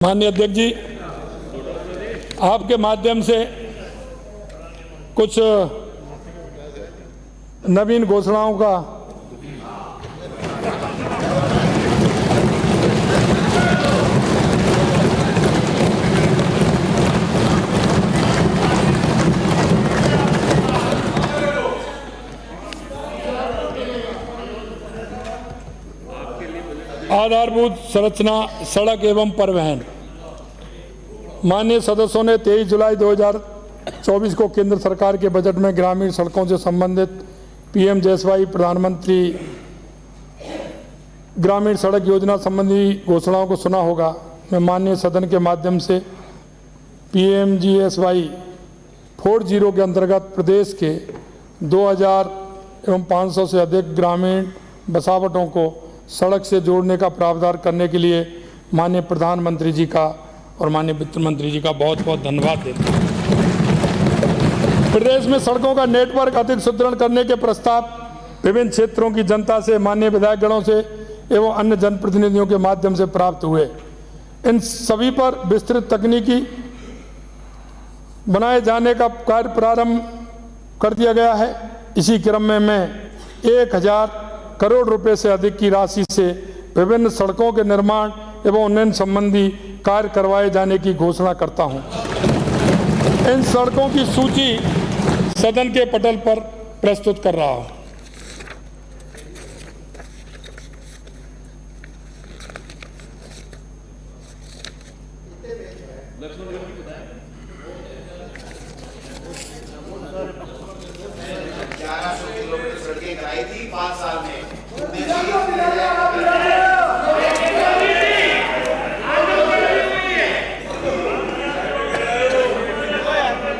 माननीय अध्यक्ष जी, आपके माध्यम से कुछ नवीन घोषणाओं का आधारभूत संरचना, सड़क एवं परिवहन। माननीय सदस्यों ने 23 जुलाई 2024 को केंद्र सरकार के बजट में ग्रामीण सड़कों से संबंधित पीएमजीएसवाई प्रधानमंत्री ग्रामीण सड़क योजना संबंधी घोषणाओं को सुना होगा। मैं माननीय सदन के माध्यम से पीएमजीएसवाई 40 के अंतर्गत प्रदेश के 2500 से अधिक ग्रामीण बसावटों को सड़क से जोड़ने का प्रावधान करने के लिए माननीय प्रधानमंत्री जी का और माननीय वित्त मंत्री जी का बहुत बहुत धन्यवाद देते हैं। प्रदेश में सड़कों का नेटवर्क अधिक सुदृढ़ करने के प्रस्ताव विभिन्न क्षेत्रों की जनता से, माननीय विधायकगणों से एवं अन्य जनप्रतिनिधियों के माध्यम से प्राप्त हुए। इन सभी पर विस्तृत तकनीकी बनाए जाने का कार्य प्रारंभ कर दिया गया है। इसी क्रम में मैं 1000 करोड़ रुपए से अधिक की राशि से विभिन्न सड़कों के निर्माण एवं उन्नयन संबंधी कार्य करवाए जाने की घोषणा करता हूं। इन सड़कों की सूची सदन के पटल पर प्रस्तुत कर रहा हूं।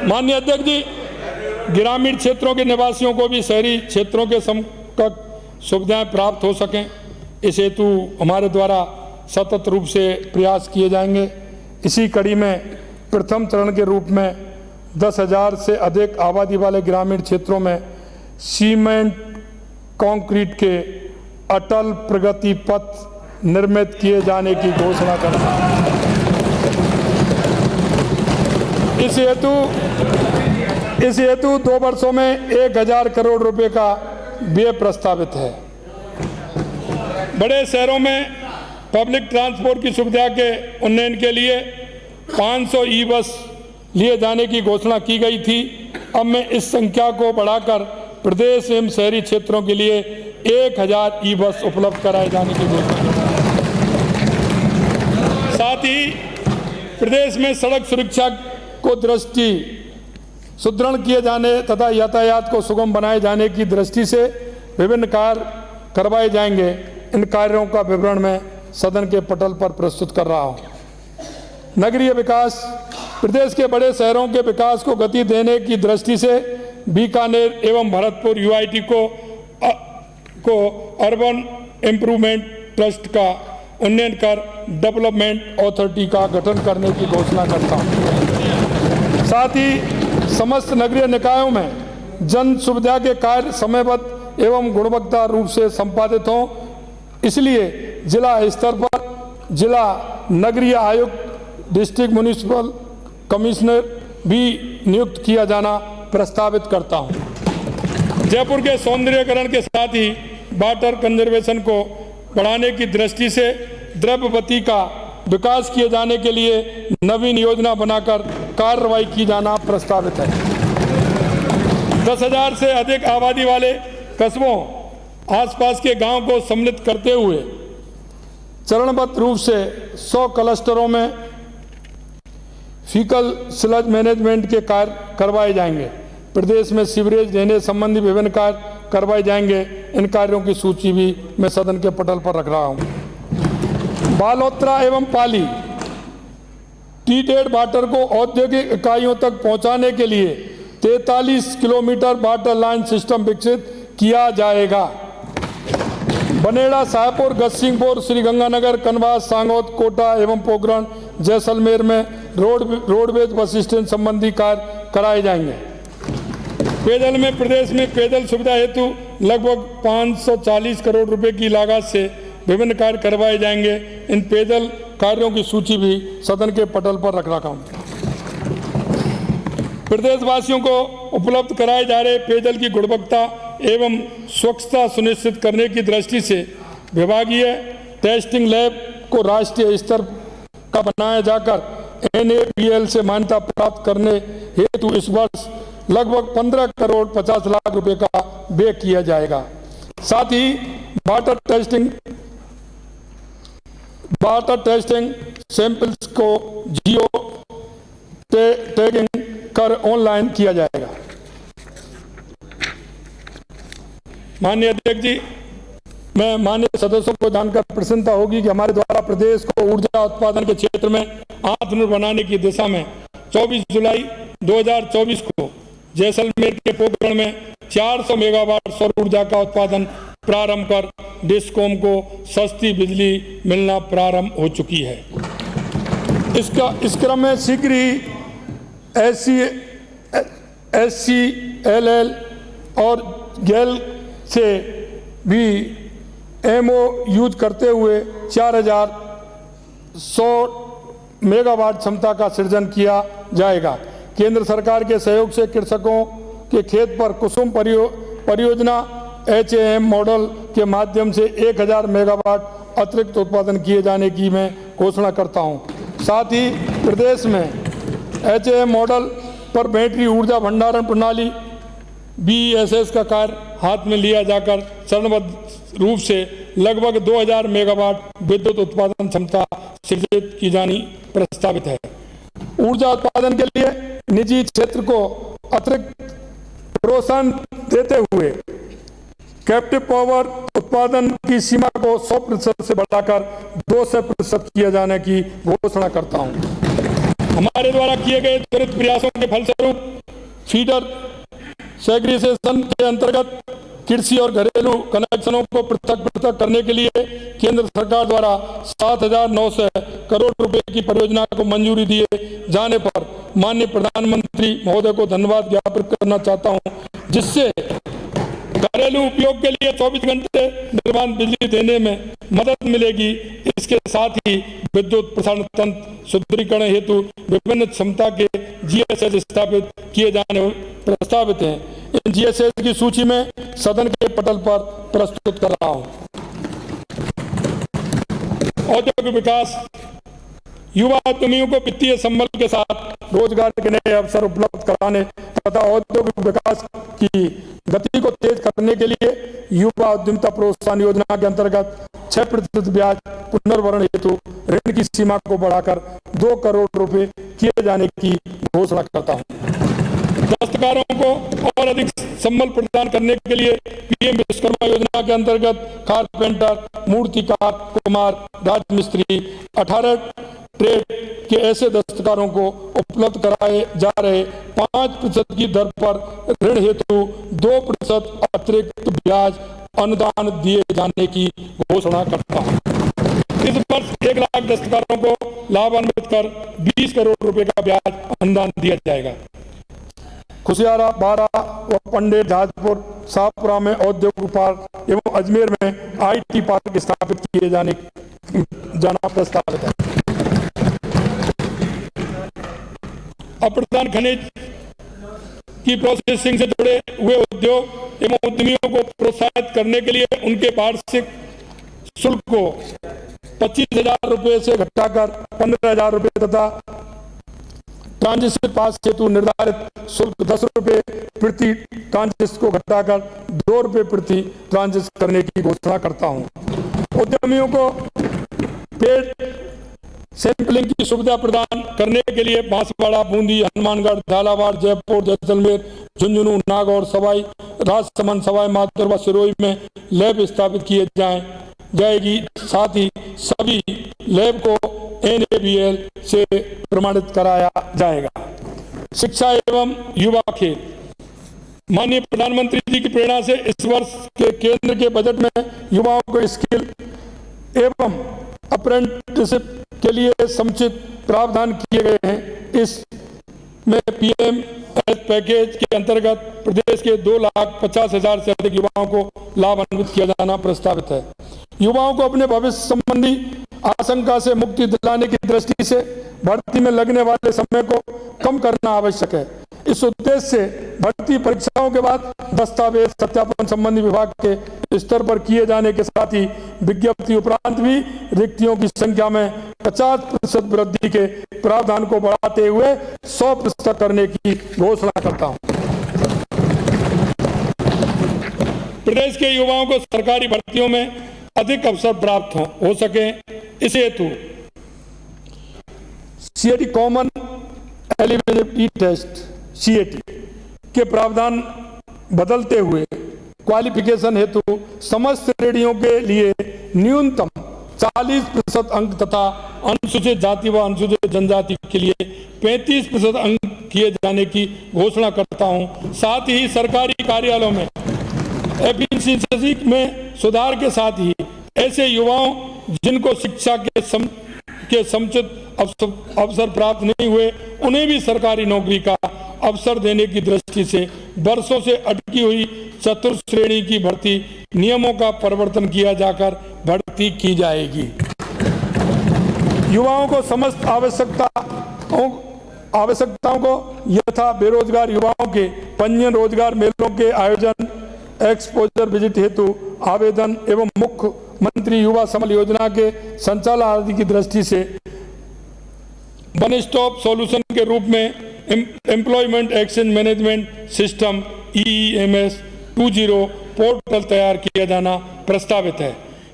माननीय अध्यक्ष जी, ग्रामीण क्षेत्रों के निवासियों को भी शहरी क्षेत्रों के समकक्ष सुविधाएं प्राप्त हो सकें, इस हेतु हमारे द्वारा सतत रूप से प्रयास किए जाएंगे। इसी कड़ी में प्रथम चरण के रूप में 10,000 से अधिक आबादी वाले ग्रामीण क्षेत्रों में सीमेंट कंक्रीट के अटल प्रगति पथ निर्मित किए जाने की घोषणा करता हूं। इस हेतु 2 वर्षों में 1000 करोड़ रुपए का व्यय प्रस्तावित है। बड़े शहरों में पब्लिक ट्रांसपोर्ट की सुविधा के उन्नयन के लिए 500 ई बस लिए जाने की घोषणा की गई थी। अब मैं इस संख्या को बढ़ाकर प्रदेश एवं शहरी क्षेत्रों के लिए 1000 ई बस उपलब्ध कराए जाने की घोषणा। साथ ही प्रदेश में सड़क सुरक्षा को दृष्टि सुदृढ़ किए जाने तथा यातायात को सुगम बनाए जाने की दृष्टि से विभिन्न कार्य करवाए जाएंगे। इन कार्यों का विवरण मैं सदन के पटल पर प्रस्तुत कर रहा हूं। नगरीय विकास। प्रदेश के बड़े शहरों के विकास को गति देने की दृष्टि से बीकानेर एवं भरतपुर यूआईटी को अर्बन इम्प्रूवमेंट ट्रस्ट का उन्नयन कर डेवलपमेंट अथॉरिटी का गठन करने की घोषणा करता हूं। साथ ही समस्त नगरीय निकायों में जन सुविधा के कार्य समयबद्ध एवं गुणवत्ता रूप से संपादित हों, इसलिए जिला स्तर पर जिला नगरीय आयुक्त, डिस्ट्रिक्ट म्युनिसिपल कमिश्नर भी नियुक्त किया जाना प्रस्तावित करता हूं। जयपुर के सौंदर्यीकरण के साथ ही वाटर कंजर्वेशन को बढ़ाने की दृष्टि से द्रव्यवती का विकास किए जाने के लिए नवीन योजना बनाकर कार्रवाई की जाना प्रस्तावित है। 10,000 से अधिक आबादी वाले कस्बों, आसपास के गांव को सम्मिलित करते हुए चरणबद्ध रूप से 100 क्लस्टरों में फीकल स्लज मैनेजमेंट के कार्य करवाए जाएंगे। प्रदेश में सीवरेज ड्रेनेज संबंधी विभिन्न कार्य करवाए जाएंगे। इन कार्यों की सूची भी मैं सदन के पटल पर रख रहा हूं। बालोतरा एवं पाली ट्रीटेड वाटर को औद्योगिक इकाइयों तक पहुंचाने के लिए 43 किलोमीटर वाटर लाइन सिस्टम विकसित किया जाएगा। बनेड़ा, शाहपुर, गढ़सिंहपुर, श्रीगंगानगर, कनवास, सांगोद, कोटा एवं पोखरण, जैसलमेर में रोडवेज बस स्टैंड संबंधी कार्य कराए जाएंगे। पेयजल में प्रदेश में पेयजल सुविधा हेतु लगभग 540 करोड़ रुपए की लागत से विभिन्न कार्य करवाए जाएंगे। इन पेयजल कार्यों की सूची भी सदन के पटल पर रख रखा हूँ। प्रदेशवासियों को उपलब्ध कराए जा रहे पेयजल की गुणवत्ता एवं स्वच्छता सुनिश्चित करने की दृष्टि से विभागीय टेस्टिंग लैब को राष्ट्रीय स्तर का बनाया जाकर NABL से मान्यता प्राप्त करने हेतु इस वर्ष लगभग 15 करोड़ 50 लाख रुपए का व्यय किया जाएगा। साथ ही वाटर टेस्टिंग सैंपल्स को जियो टैगिंग कर ऑनलाइन किया जाएगा। माननीय अध्यक्ष जी, मैं माननीय सदस्यों को जानकर प्रसन्नता होगी कि हमारे द्वारा प्रदेश को ऊर्जा उत्पादन के क्षेत्र में आत्मनिर्भर बनाने की दिशा में 24 जुलाई 2024 को जैसलमेर के पोखरण में 400 मेगावाट सौर ऊर्जा का उत्पादन प्रारंभ कर डिस्कॉम को सस्ती बिजली मिलना प्रारंभ हो चुकी है। इस क्रम में शीघ्र ही SCLL और गेल से भी MOU करते हुए 4100 मेगावाट क्षमता का सृजन किया जाएगा। केंद्र सरकार के सहयोग से कृषकों के खेत पर कुसुम परियोजना HAM मॉडल के माध्यम से 1000 मेगावाट अतिरिक्त उत्पादन किए जाने की मैं घोषणा करता हूं। साथ ही प्रदेश में HAM मॉडल पर बैटरी ऊर्जा भंडारण प्रणाली BESS का कार्य हाथ में लिया जाकर चरणबद्ध रूप से लगभग 2000 मेगावाट विद्युत उत्पादन क्षमता सृजित की जानी प्रस्तावित है। ऊर्जा उत्पादन के लिए निजी क्षेत्र को अतिरिक्त प्रोत्साहन देते हुए कैप्टिव पावर उत्पादन की सीमा को 100% से बढ़ाकर 200% किए जाने की घोषणा करता हूं। हमारे द्वारा किए गए त्वरित प्रयासों के फलस्वरूप फीडर सेग्रीगेशन के अंतर्गत कृषि और घरेलू कनेक्शनों को पृथक करने के लिए केंद्र सरकार द्वारा 7,900 करोड़ रुपए की परियोजना को मंजूरी दिए जाने पर माननीय प्रधानमंत्री महोदय को धन्यवाद ज्ञापित करना चाहता हूं, जिससे घरेलू उपयोग के लिए 24 घंटे निर्बाध बिजली देने में मदद मिलेगी। इसके साथ ही विद्युत प्रसारण तंत्र सुदृढ़ीकरण हेतु विभिन्न क्षमता के GSS स्थापित किए जाने प्रस्तावित हैं। इन GSS की सूची में सदन के पटल पर प्रस्तुत कर रहा हूं। औद्योगिक विकास, युवा उद्यमियों को वित्तीय संबल के साथ रोजगार के नए अवसर उपलब्ध कराने तथा औद्योगिक विकास की गति को तेज करने के लिए युवा उद्यमिता प्रोत्साहन योजना के अंतर्गत 6% ब्याज पुनर्भरण हेतु ऋण की सीमा को बढ़ाकर 2 करोड़ रुपए किए जाने की घोषणा करता हूं। दस्तकारों को और अधिक संबल प्रदान करने के लिए PM विश्वकर्मा योजना के अंतर्गत कारपेंटर, मूर्तिकार, कुम्हार, राजमिस्त्री 18 ट्रेड के ऐसे दस्तकारों को उपलब्ध कराए जा रहे 5% की दर पर ऋण हेतु 2% अतिरिक्त ब्याज अनुदान दिए जाने की घोषणा करता हूं। इस वर्ष 1 लाख दस्तकारों को लाभान्वित कर 20 करोड़ रुपए का ब्याज अनुदान दिया जाएगा। खुशियारा, बारा व पंडेर, जहाजपुर, शाहपुरा में औद्योगिक पार्क एवं अजमेर में IT पार्क स्थापित किए जाना प्रस्तावित है। अप्रधान खनिज की प्रोसेसिंग से जुड़े हुए उद्योग एवं उद्यमियों को प्रोत्साहित करने के लिए उनके वार्षिक शुल्क को 25,000 रुपए से घटाकर 15,000 रुपए तथा ट्रांजिट पास हेतु निर्धारित शुल्क 10 रुपए प्रति ट्रांजिट को घटाकर 2 रुपए प्रति ट्रांजिट करने की घोषणा करता हूं। उद्यमियों को पेड सैंपलिंग की सुविधा प्रदान करने के लिए बांसवाड़ा, बूंदी, हनुमानगढ़, झालावाड़, जयपुर, जैसलमेर, झुंझुनू, नागौर, सवाई राजसमंद, सवाई माधोपुर व सिरोही में लैब स्थापित किए जाएगी। साथ ही सभी लैब को NABL से प्रमाणित कराया जाएगा। शिक्षा एवं युवा खेल, माननीय प्रधानमंत्री जी की प्रेरणा से इस वर्ष के केंद्र के बजट में युवाओं को स्किल एवं अप्रेंटिसशिप के लिए समुचित प्रावधान किए गए हैं। इसमें PMS पैकेज के अंतर्गत प्रदेश के 2,50,000 से अधिक युवाओं को लाभान्वित किया जाना प्रस्तावित है। युवाओं को अपने भविष्य संबंधी आशंका से मुक्ति दिलाने की दृष्टि से भर्ती में लगने वाले समय को कम करना आवश्यक है। इस उद्देश्य से भर्ती परीक्षाओं के बाद दस्तावेज सत्यापन संबंधी विभाग के स्तर पर किए जाने के साथ ही विज्ञप्ति उपरांत भी रिक्तियों की संख्या में 50% वृद्धि के प्रावधान को बढ़ाते हुए 100% करने की घोषणा करता हूं। प्रदेश के युवाओं को सरकारी भर्तियों में अधिक अवसर प्राप्त हो सके, इस हेतु CAT common eligibility test CAT के प्रावधान बदलते हुए क्वालिफिकेशन हेतु समस्त श्रेणियों के लिए न्यूनतम 40% अंक तथा अनुसूचित जाति व अनुसूचित जनजाति के लिए 35% अंक किए जाने की घोषणा करता हूं। साथ ही सरकारी कार्यालयों में एफिशिएंसी में सुधार के साथ ही ऐसे युवाओं जिनको शिक्षा के समुचित अवसर प्राप्त नहीं हुए उन्हें भी सरकारी नौकरी का अवसर देने की दृष्टि से वर्षों से अटकी हुई चतुर्थ श्रेणी की भर्ती नियमों का परिवर्तन किया जाकर भर्ती की जाएगी। युवाओं को समस्त आवश्यकताओं को यथा बेरोजगार युवाओं के पंजीयन, रोजगार मेलों के आयोजन, एक्सपोजर विजिट हेतु आवेदन एवं मुख्यमंत्री युवा सम्मेलन योजना के संचालन आदि की दृष्टि से वन स्टॉप सॉल्यूशन के रूप में employment exchange management system EEMS 20 portal तैयार किया जाना प्रस्तावित है।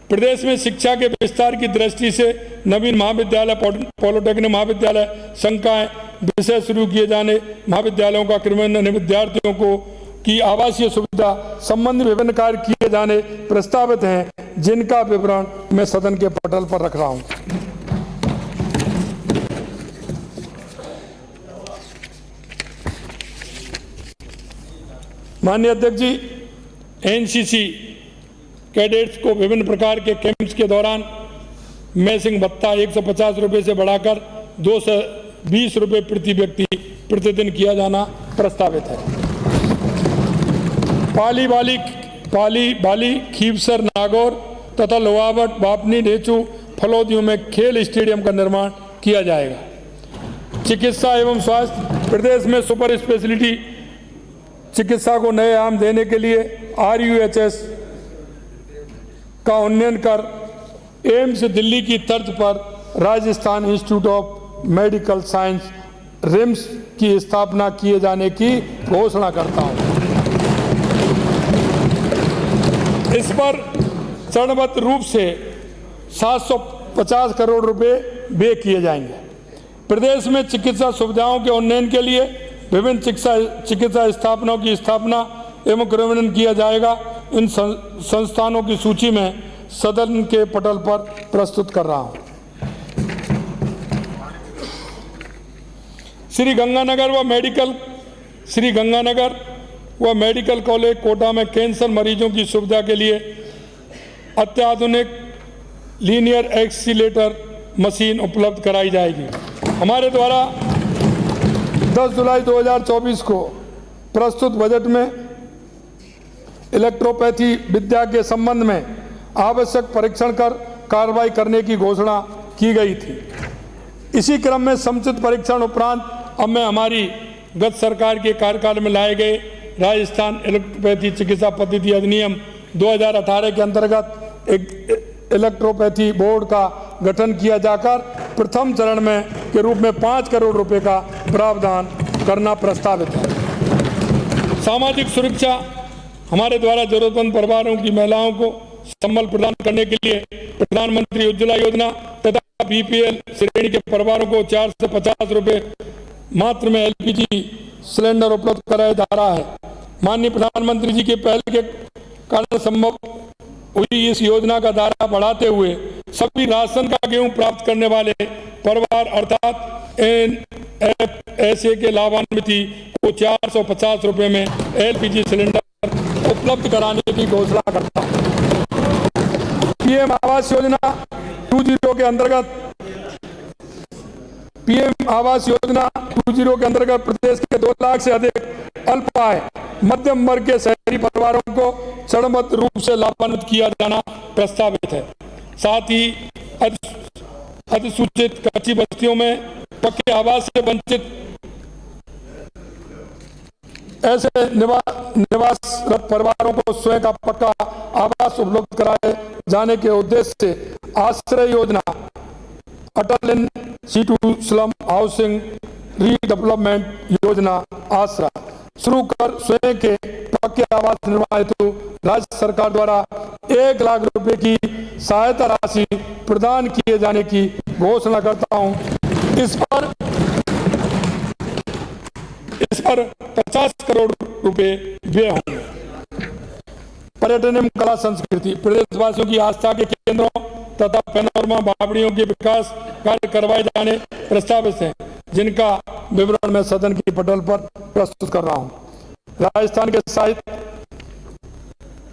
प्रदेश में शिक्षा के विस्तार की दृष्टि से नवीन महाविद्यालय, पॉलिटेक्निक महाविद्यालय, संकाय विषय शुरू किए जाने, महाविद्यालयों का क्रियान्वयन, विद्यार्थियों को की आवासीय सुविधा संबंधी विभिन्न कार्य किए जाने प्रस्तावित हैं, जिनका विवरण मैं सदन के पटल पर रख रहा हूं। माननीय अध्यक्ष जी, एनसीसी कैडेट्स को विभिन्न प्रकार के कैंप्स के दौरान मैसिंग भत्ता 150 रुपये से बढ़ाकर 220 रुपये प्रति व्यक्ति प्रतिदिन किया जाना प्रस्तावित है। पाली बाली खीवसर नागौर तथा लोहावट, बापनी, ढेचू, फलोदियों में खेल स्टेडियम का निर्माण किया जाएगा। चिकित्सा एवं स्वास्थ्य, प्रदेश में सुपर स्पेशलिटी चिकित्सा को नए आयाम देने के लिए RUHS का उन्नयन कर एम्स दिल्ली की तर्ज पर Rajasthan institute of medical science RIMS की स्थापना किए जाने की घोषणा करता हूं। इस पर चरणबद्ध रूप से 750 करोड़ रुपए व्यय किए जाएंगे। प्रदेश में चिकित्सा सुविधाओं के उन्नयन के लिए विभिन्न चिकित्सा स्थापनाओं की स्थापना एवं क्रियान्वयन किया जाएगा। इन संस्थानों की सूची में सदन के पटल पर प्रस्तुत कर रहा हूं। श्री गंगानगर व मेडिकल कॉलेज कोटा में कैंसर मरीजों की सुविधा के लिए अत्याधुनिक लीनियर एक्सीलेटर मशीन उपलब्ध कराई जाएगी। हमारे द्वारा 10 जुलाई 2024 को प्रस्तुत बजट में इलेक्ट्रोपैथी विद्या के संबंध में आवश्यक परीक्षण कर कार्रवाई करने की घोषणा की गई थी। इसी क्रम में समुचित परीक्षण उपरांत अब मैं हमारी गत सरकार के कार्यकाल में लाए गए राजस्थान इलेक्ट्रोपैथी चिकित्सा पद्धति अधिनियम 2018 के अंतर्गत एक इलेक्ट्रोपैथी बोर्ड का गठन किया जाकर प्रथम चरण में के रूप में 5 करोड़ रुपए का प्रावधान करना प्रस्तावित है। सामाजिक सुरक्षा, हमारे द्वारा जरूरतमंद परिवारों की महिलाओं को संबल प्रदान करने के लिए प्रधानमंत्री उज्ज्वला योजना तथा BPL श्रेणी के परिवारों को 450 रुपए मात्र में LPG सिलेंडर उपलब्ध कराया जा रहा है। माननीय प्रधानमंत्री जी के पहल के कारण संभव हुई इस योजना का दायरा बढ़ाते हुए सभी राशन का गेहूं प्राप्त करने वाले परिवार अर्थात NFSA के लाभान्वित को 450 रुपए में LPG सिलेंडर उपलब्ध कराने की घोषणा करता हूं। PM आवास योजना 20 के अंतर्गत प्रदेश के 2 लाख से अधिक अल्प आय मध्यम वर्ग के शहरी परिवारों को चरणबद्ध रूप से लाभान्वित किया जाना प्रस्तावित है। साथ ही अधिसूचित कच्ची बस्तियों में पक्के आवास से वंचित ऐसे निवासरत परिवारों को स्वयं का पक्का आवास उपलब्ध कराए जाने के उद्देश्य से आश्रय योजना, Atal in situ slum housing redevelopment योजना आसरा शुरू कर स्वयं के पक्के आवास निर्माण हेतु राज्य सरकार द्वारा 1 लाख रुपए की सहायता राशि प्रदान किए जाने की घोषणा करता हूं। इस पर 50 करोड़ रुपए व्यय होंगे। पर्यटन एवं कला संस्कृति, प्रदेशवासियों की आस्था के केंद्रों तथा पैनोरमा बावड़ियों के विकास कार्य करवाए जाने प्रस्तावित हैं, जिनका विवरण मैं सदन की पटल पर प्रस्तुत कर रहा हूं। राजस्थान के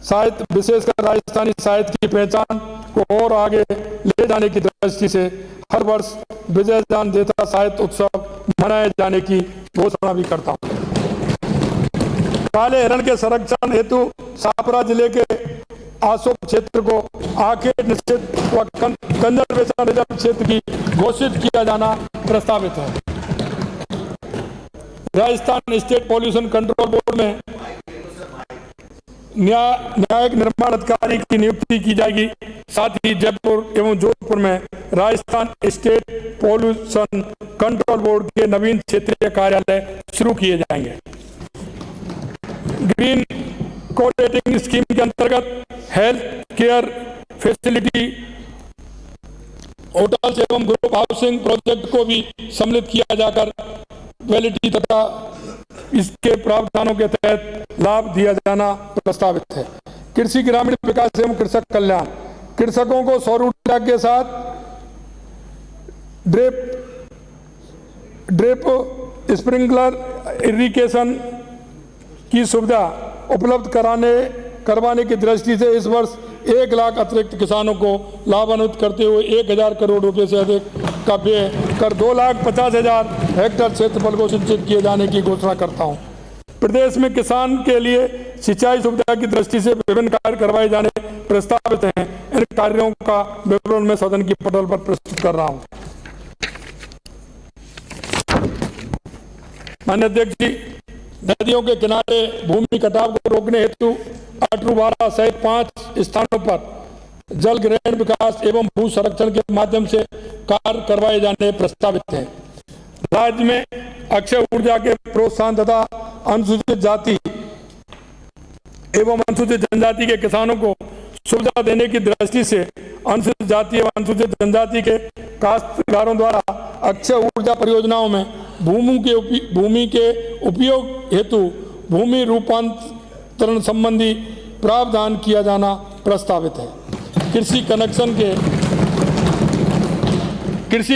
साहित्य विशेषकर राजस्थानी साहित्य की पहचान को और आगे ले जाने की दृष्टि से हर वर्ष विजयदान देता साहित्य उत्सव मनाए जाने की घोषणा भी करता हूं। काले हिरण के संरक्षण हेतु छापरा जिले के आसोप क्षेत्र को आर्किड निश्चित व कंजर्वेशन रिजर्व क्षेत्र की घोषित किया जाना प्रस्तावित है। Rajasthan state pollution control board में न्यायिक निर्माण अधिकारी की नियुक्ति की जाएगी। साथ ही जयपुर एवं जोधपुर में Rajasthan state pollution control board के नवीन क्षेत्रीय कार्यालय शुरू किए जाएंगे। ग्रीन कोऑर्डिनेटिंग स्कीम के अंतर्गत हेल्थ केयर फैसिलिटी, होटल्स एवं ग्रुप हाउसिंग प्रोजेक्ट को भी सम्मिलित किया जाकर वैलिडिटी तथा इसके प्रावधानों के तहत लाभ दिया जाना प्रस्तावित है। कृषि ग्रामीण विकास एवं कृषक कल्याण, कृषकों को सौर ऊर्जा के साथ ड्रिप स्प्रिंकलर इरिगेशन की सुविधा उपलब्ध करवाने की दृष्टि से इस वर्ष 1 लाख अतिरिक्त किसानों को लाभान्वित करते हुए 1000 करोड़ रुपए से अधिक का व्यय कर 2,50,000 हेक्टेयर क्षेत्रफल को सिंचित किए जाने की घोषणा करता हूं। प्रदेश में किसान के लिए सिंचाई सुविधा की दृष्टि से विभिन्न कार्य करवाए जाने प्रस्तावित हैं। इन कार्यों का विवरण मैं सदन की पटल पर प्रस्तुत कर रहा हूं। माननीय अध्यक्ष जी, नदियों के किनारे भूमि कटाव को रोकने हेतु अटरूवाड़ा सहित 5 स्थानों पर जल ग्रहण विकास एवं भू संरक्षण के माध्यम से कार्य करवाए जाने प्रस्तावित हैं। राज्य में अक्षय ऊर्जा के प्रोत्साहन तथा अनुसूचित जाति एवं अनुसूचित जनजाति के किसानों को सुविधा देने की दृष्टि से अनुसूचित जाति एवं अनुसूचित जनजाति के काश्तकारों द्वारा अक्षय ऊर्जा परियोजनाओं में भूमि के उपयोग हेतु भूमि रूपांतरण संबंधी प्रावधान किया जाना प्रस्तावित है। कृषि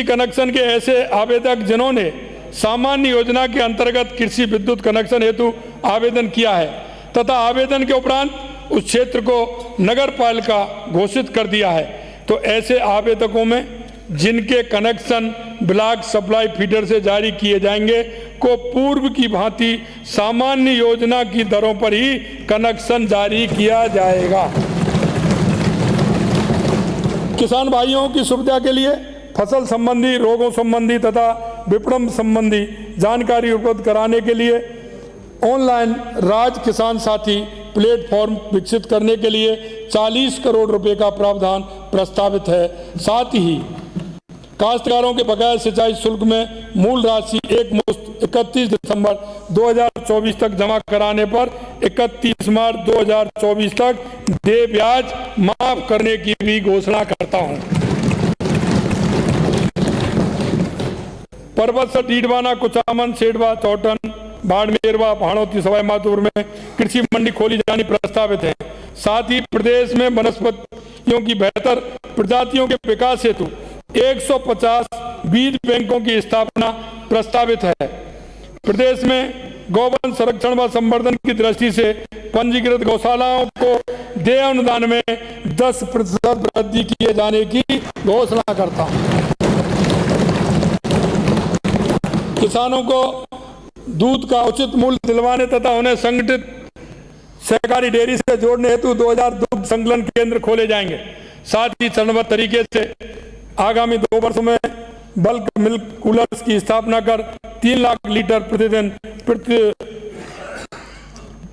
कनेक्शन के ऐसे आवेदक जिन्होंने सामान्य योजना के अंतर्गत कृषि विद्युत कनेक्शन हेतु आवेदन किया है तथा आवेदन के उपरांत उस क्षेत्र को नगर पालिका घोषित कर दिया है, तो ऐसे आवेदकों में जिनके कनेक्शन ब्लॉक सप्लाई फीडर से जारी किए जाएंगे को पूर्व की भांति सामान्य योजना की दरों पर ही कनेक्शन जारी किया जाएगा। किसान भाइयों की सुविधा के लिए फसल संबंधी, रोगों संबंधी तथा विपणन संबंधी जानकारी उपलब्ध कराने के लिए ऑनलाइन राज किसान साथी प्लेटफॉर्म विकसित करने के लिए 40 करोड़ रुपए का प्रावधान प्रस्तावित है। साथ ही काश्तकारों के बकाया सिंचाई शुल्क में मूल राशि एक मुश्त 31 दिसंबर 2024 तक जमा कराने पर 31 मार्च 2024 तक देय ब्याज माफ करने की भी घोषणा करता हूं। पर्वत से डीडवाना, कुचामन, सेडवा, चौटन, बाड़मेर व भाणोती सवाई माधोपुर में कृषि मंडी खोली जानी प्रस्तावित है। साथ ही प्रदेश में वनस्पतियों की बेहतर प्रजातियों के विकास हेतु 150 बीज बैंकों की स्थापना प्रस्तावित है। प्रदेश में गौवंश संरक्षण व संवर्धन की दृष्टि से पंजीकृत गौशालाओं को देय अनुदान में 10% वृद्धि किए जाने की घोषणा करता हूं। किसानों को दूध का उचित मूल्य दिलवाने तथा उन्हें संगठित सहकारी डेयरी से जोड़ने हेतु 2000 दुग्ध संकलन केंद्र खोले जाएंगे। साथ ही चरणबद्ध तरीके से आगामी 2 वर्षों में बल्क मिल्क कूलर्स की स्थापना कर 3 लाख लीटर प्रतिदिन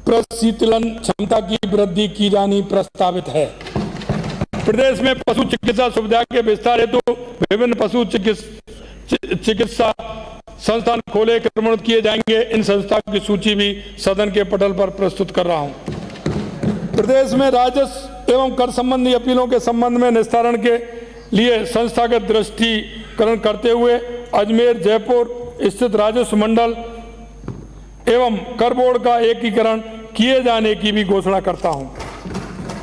प्रशीतलन क्षमता की वृद्धि की जानी प्रस्तावित है। प्रदेश में पशु चिकित्सा सुविधा के विस्तार हेतु विभिन्न पशु चिकित्सा संस्थान खोले क्रमबद्ध किए जाएंगे। इन संस्थाओं की सूची भी सदन के पटल पर प्रस्तुत कर रहा हूं। प्रदेश में राजस्व एवं कर संबंधी अपीलों के संबंध में निस्तारण के लिए संस्थागत दृष्टिकरण करते हुए अजमेर जयपुर स्थित राजस्व मंडल एवं कर बोर्ड का एकीकरण किए जाने की भी घोषणा करता हूं।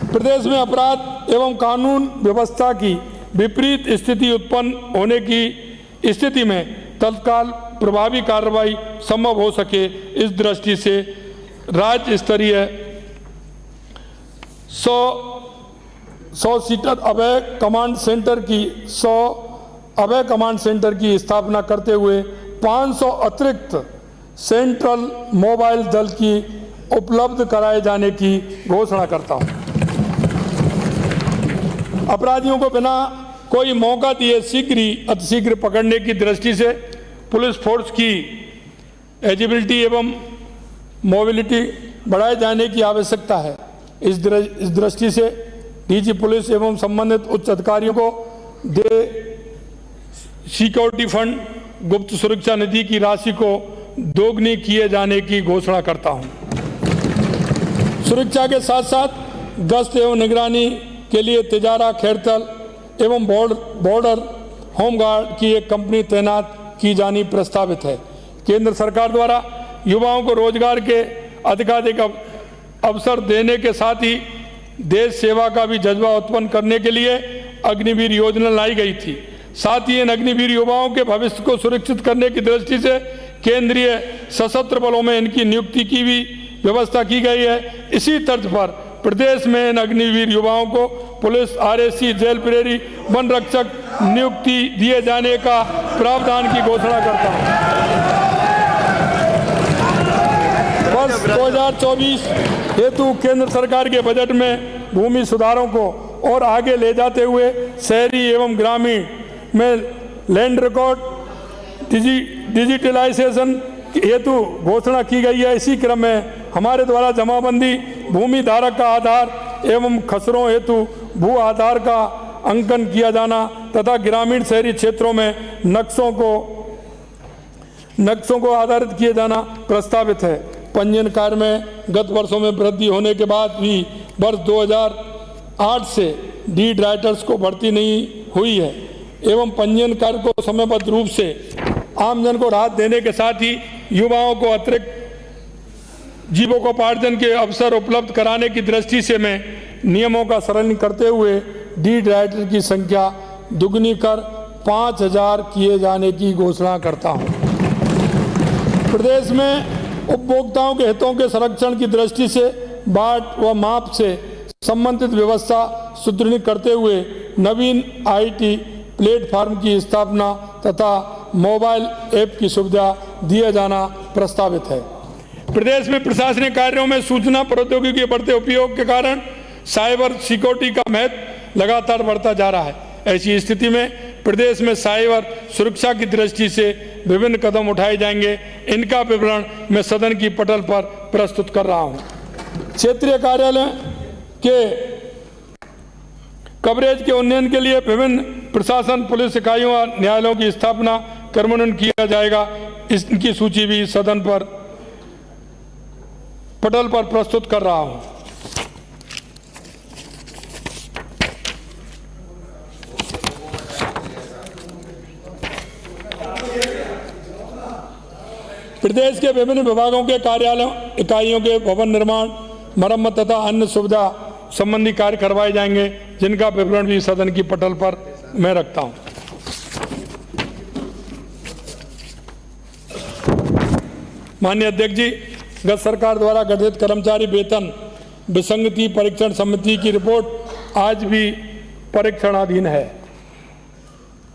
प्रदेश में अपराध एवं कानून व्यवस्था की विपरीत स्थिति उत्पन्न होने की स्थिति में तत्काल प्रभावी कार्रवाई संभव हो सके, इस दृष्टि से राज्य स्तरीय 100 सीटर अभय कमांड सेंटर की स्थापना करते हुए 500 अतिरिक्त सेंट्रल मोबाइल दल की उपलब्ध कराए जाने की घोषणा करता हूं। अपराधियों को बिना कोई मौका दिए अतिशीघ्र पकड़ने की दृष्टि से पुलिस फोर्स की एजिबिलिटी एवं मोबिलिटी बढ़ाए जाने की आवश्यकता है। इस दृष्टि से डीजी पुलिस एवं संबंधित उच्च अधिकारियों को सिक्योरिटी फंड गुप्त सुरक्षा निधि की राशि को दोगुनी किए जाने की घोषणा करता हूं। सुरक्षा के साथ साथ गश्त एवं निगरानी के लिए तिजारा खैरतल एवं बॉर्डर होमगार्ड की एक कंपनी तैनात की जानी प्रस्तावित है। केंद्र सरकार द्वारा युवाओं को रोजगार के अधिकाधिक अवसर देने के साथ ही देश सेवा का भी जज्बा उत्पन्न करने के लिए अग्निवीर योजना लाई गई थी। साथ ही इन अग्निवीर युवाओं के भविष्य को सुरक्षित करने की दृष्टि से केंद्रीय सशस्त्र बलों में इनकी नियुक्ति की भी व्यवस्था की गई है। इसी तर्ज पर प्रदेश में इन अग्निवीर युवाओं को पुलिस, आरएसी, जेल प्रहरी, वन रक्षक नियुक्ति दिए जाने का प्रावधान की घोषणा करता हूं। वर्ष 2024 हेतु केंद्र सरकार के बजट में भूमि सुधारों को और आगे ले जाते हुए शहरी एवं ग्रामीण में लैंड रिकॉर्ड डिजिटलाइजेशन हेतु घोषणा की गई है। इसी क्रम में हमारे द्वारा जमाबंदी भूमि धारक का आधार एवं खसरों हेतु भू आधार का अंकन किया जाना तथा ग्रामीण शहरी क्षेत्रों में नक्शों को आधारित किए जाना प्रस्तावित है। पंजीयन कार्य में गत वर्षों में वृद्धि होने के बाद भी वर्ष 2008 से डीड राइटर्स को भर्ती नहीं हुई है एवं पंजीयन कार्य को समयबद्ध रूप से आमजन को राहत देने के साथ ही युवाओं को अतिरिक्त जीविकोपार्जन के अवसर उपलब्ध कराने की दृष्टि से मैं नियमों का सरलीकरण करते हुए डीड राइटर की संख्या दुगनी कर 5000 किए जाने की घोषणा करता हूं। प्रदेश में उपभोक्ताओं के हितों के संरक्षण की दृष्टि से बाट व माप से संबंधित व्यवस्था सुदृढ़ करते हुए नवीन आईटी प्लेटफॉर्म की स्थापना तथा मोबाइल ऐप की सुविधा दिया जाना प्रस्तावित है। प्रदेश में प्रशासनिक कार्यों में सूचना प्रौद्योगिकी के बढ़ते उपयोग के कारण साइबर सिक्योरिटी का महत्व लगातार बढ़ता जा रहा है। ऐसी स्थिति में प्रदेश में साइबर सुरक्षा की दृष्टि से विभिन्न कदम उठाए जाएंगे। इनका विवरण मैं सदन की पटल पर प्रस्तुत कर रहा हूं। क्षेत्रीय कार्यालय के कवरेज के उन्नयन के लिए विभिन्न प्रशासन, पुलिस इकाइयों और न्यायालयों की स्थापना क्रमबद्ध किया जाएगा। इसकी सूची भी सदन पर पटल पर प्रस्तुत कर रहा हूं। प्रदेश के विभिन्न विभागों के कार्यालयों, इकाइयों के भवन निर्माण, मरम्मत तथा अन्य सुविधा संबंधी कार्य करवाए जाएंगे, जिनका विवरण भी सदन की पटल पर मैं रखता हूं। माननीय अध्यक्ष जी, गत सरकार द्वारा गठित कर्मचारी वेतन विसंगति परीक्षण समिति की रिपोर्ट आज भी परीक्षणाधीन है।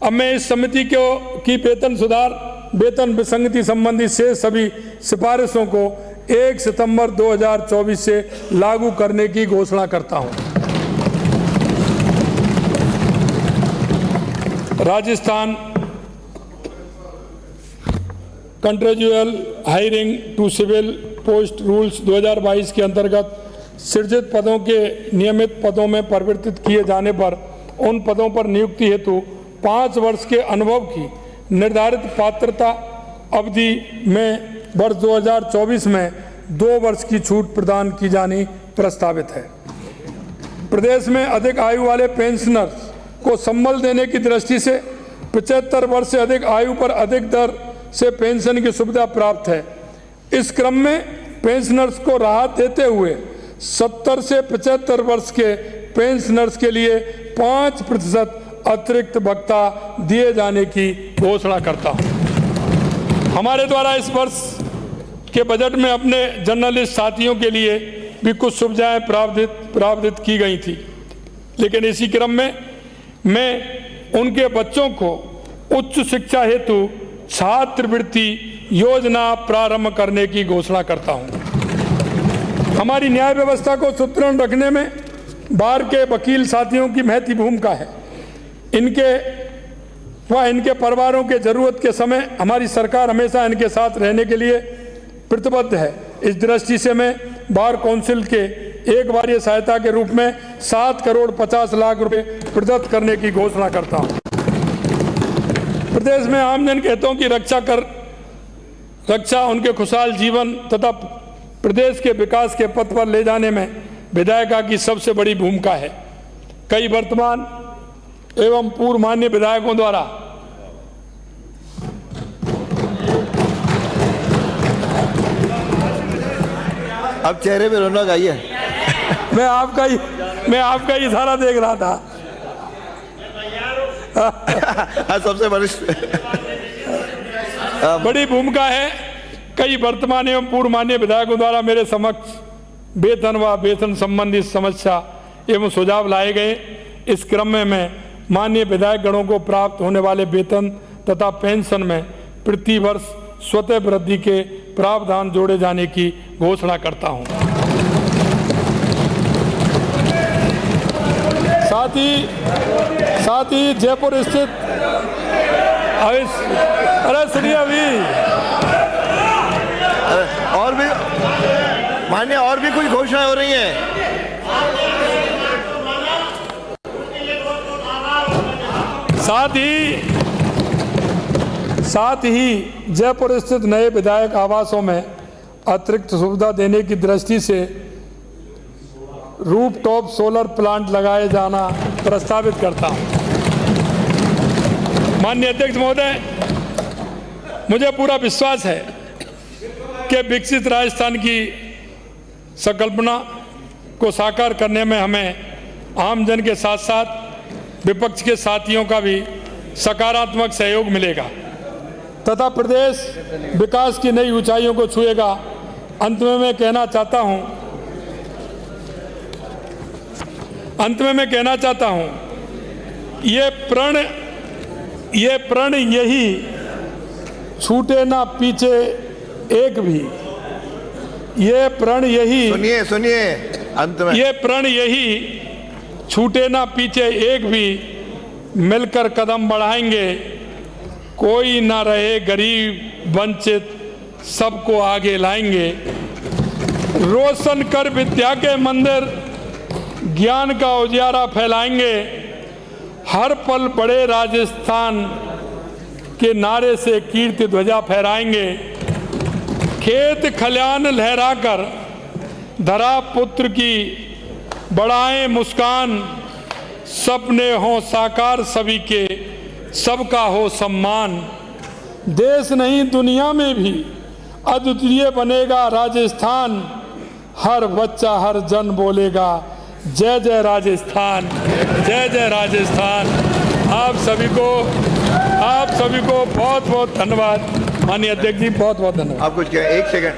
अब मैं इस समिति की वेतन विसंगति संबंधी से सभी सिफारिशों को 1 सितंबर 2024 से लागू करने की घोषणा करता हूं। Rajasthan contractual hiring to civil post rules 2022 के अंतर्गत सृजित पदों के नियमित पदों में परिवर्तित किए जाने पर उन पदों पर नियुक्ति हेतु 5 वर्ष के अनुभव की निर्धारित पात्रता अवधि में वर्ष 2024 में 2 वर्ष की छूट प्रदान की जानी प्रस्तावित है। प्रदेश में अधिक आयु वाले पेंशनर्स को संबल देने की दृष्टि से 75 वर्ष से अधिक आयु पर अधिक दर से पेंशन की सुविधा प्राप्त है। इस क्रम में पेंशनर्स को राहत देते हुए 70 से 75 वर्ष के पेंशनर्स के लिए 5% अतिरिक्त भत्ता दिए जाने की घोषणा करता हूं। हमारे द्वारा इस वर्ष के बजट में अपने जर्नलिस्ट साथियों के लिए भी कुछ सुविधाएं प्रावधानित की गई थी, लेकिन इसी क्रम में मैं उनके बच्चों को उच्च शिक्षा हेतु छात्रवृत्ति योजना प्रारंभ करने की घोषणा करता हूं। हमारी न्याय व्यवस्था को सुदृढ़ रखने में बार के वकील साथियों की महती भूमिका है। इनके परिवारों के जरूरत के समय हमारी सरकार हमेशा इनके साथ रहने के लिए प्रतिबद्ध है। इस दृष्टि से मैं बार काउंसिल के एक बारीय सहायता के रूप में 7 करोड़ 50 लाख रुपए प्रदत्त करने की घोषणा करता हूं। प्रदेश में आमजन के हितों की रक्षा उनके खुशहाल जीवन तथा प्रदेश के विकास के पथ पर ले जाने में विधायिका की सबसे बड़ी भूमिका है। कई वर्तमान एवं पूर्व माननीय विधायकों द्वारा अब चेहरे पे रौनक आई है। मैं आपका ही इशारा देख रहा था। सबसे वरिष्ठ बड़ी भूमिका है। कई वर्तमान एवं पूर्व माननीय विधायकों द्वारा मेरे समक्ष वेतन व वेतन संबंधी समस्या एवं सुझाव लाए गए। इस क्रम में मैं माननीय विधायक गणों को प्राप्त होने वाले वेतन तथा पेंशन में प्रति वर्ष स्वतः वृद्धि के प्रावधान जोड़े जाने की घोषणा करता हूं। साथ ही जयपुर स्थित अरे सुनिए अभी और भी मान्य और भी कुछ घोषणाएं हो रही हैं। साथ ही जयपुर स्थित नए विधायक आवासों में अतिरिक्त सुविधा देने की दृष्टि से रूफटॉप सोलर प्लांट लगाए जाना प्रस्तावित करता हूं। माननीय अध्यक्ष महोदय, मुझे पूरा विश्वास है कि विकसित राजस्थान की संकल्पना को साकार करने में हमें आमजन के साथ साथ विपक्ष के साथियों का भी सकारात्मक सहयोग मिलेगा तथा प्रदेश विकास की नई ऊंचाइयों को छुएगा। अंत में मैं कहना चाहता हूं ये प्रण यही छूटे ना पीछे एक भी। ये प्रण यही सुनिए अंत में ये प्रण यही छूटे ना पीछे एक भी। मिलकर कदम बढ़ाएंगे, कोई ना रहे गरीब वंचित, सबको आगे लाएंगे। रोशन कर विद्या के मंदिर, ज्ञान का उजियारा फैलाएंगे। हर पल बड़े राजस्थान के नारे से कीर्ति ध्वजा फहराएंगे। खेत खलियान लहराकर धरा पुत्र की बढ़ाएं मुस्कान। सपने हो साकार सभी के, सबका हो सम्मान। देश नहीं दुनिया में भी अद्वितीय बनेगा राजस्थान। हर बच्चा हर जन बोलेगा जय जय राजस्थान, जय जय राजस्थान। आप सभी को बहुत बहुत धन्यवाद। माननीय अध्यक्ष जी, बहुत बहुत धन्यवाद। आप कुछ कहें? 1 सेकंड।